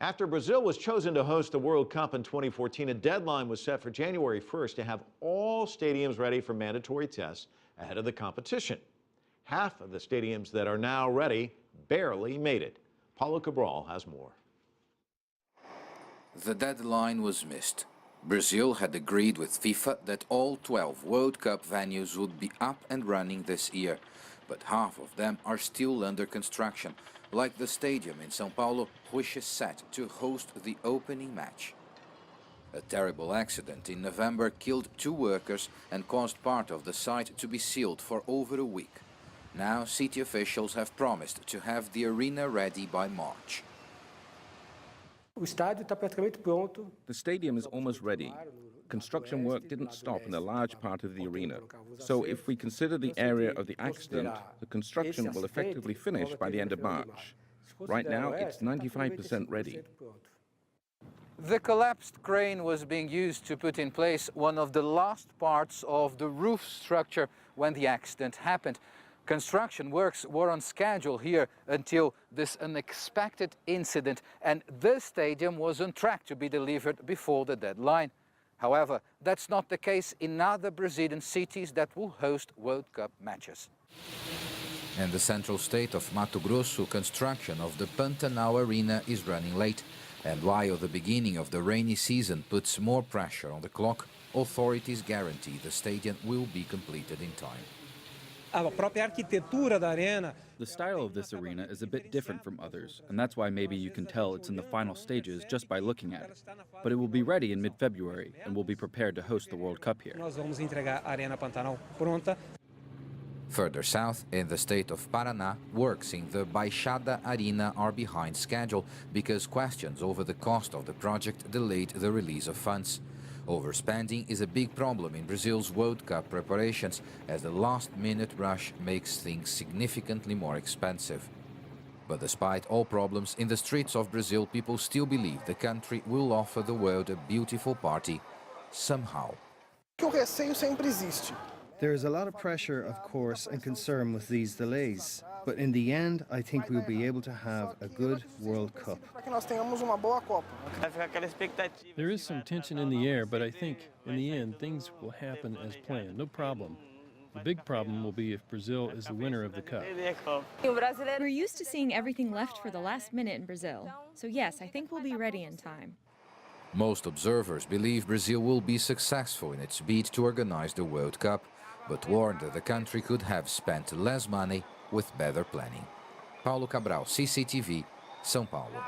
After Brazil was chosen to host the World Cup in 2014, a deadline was set for January 1st to have all stadiums ready for mandatory tests ahead of the competition. Half of the stadiums that are now ready barely made it. Paulo Cabral has more. The deadline was missed. Brazil had agreed with FIFA that all 12 World Cup venues would be up and running this year, but half of them are still under construction, like the stadium in San Paulo, which is set to host the opening match. A terrible accident in November killed 2 workers and caused part of the site to be sealed for over a week. Now city officials have promised to have the arena ready by March. The stadium is almost ready. Construction work didn't stop in a large part of the arena. So if we consider the area of the accident, the construction will effectively finish by the end of March. Right now, it's 95% ready. The collapsed crane was being used to put in place one of the last parts of the roof structure when the accident happened. Construction works were on schedule here until this unexpected incident, and this stadium was on track to be delivered before the deadline. However, that's not the case in other Brazilian cities that will host World Cup matches. In the central state of Mato Grosso, construction of the Pantanal Arena is running late, and while the beginning of the rainy season puts more pressure on the clock, authorities guarantee the stadium will be completed in time. The style of this arena is a bit different from others, and that's why maybe you can tell it's in the final stages just by looking at it. But it will be ready in mid-February, and we'll be prepared to host the World Cup here. Further south, in the state of Paraná, works in the Baixada Arena are behind schedule because questions over the cost of the project delayed the release of funds. Overspending is a big problem in Brazil's World Cup preparations, as the last-minute rush makes things significantly more expensive. But despite all problems, in the streets of Brazil, people still believe the country will offer the world a beautiful party, somehow. There is a lot of pressure, of course, and concern with these delays. But in the end, I think we'll be able to have a good World Cup. There is some tension in the air, but I think, in the end, things will happen as planned, no problem. The big problem will be if Brazil is the winner of the Cup. We're used to seeing everything left for the last minute in Brazil. So yes, I think we'll be ready in time. Most observers believe Brazil will be successful in its bid to organize the World Cup, but warn that the country could have spent less money with better planning. Paulo Cabral, CCTV, São Paulo.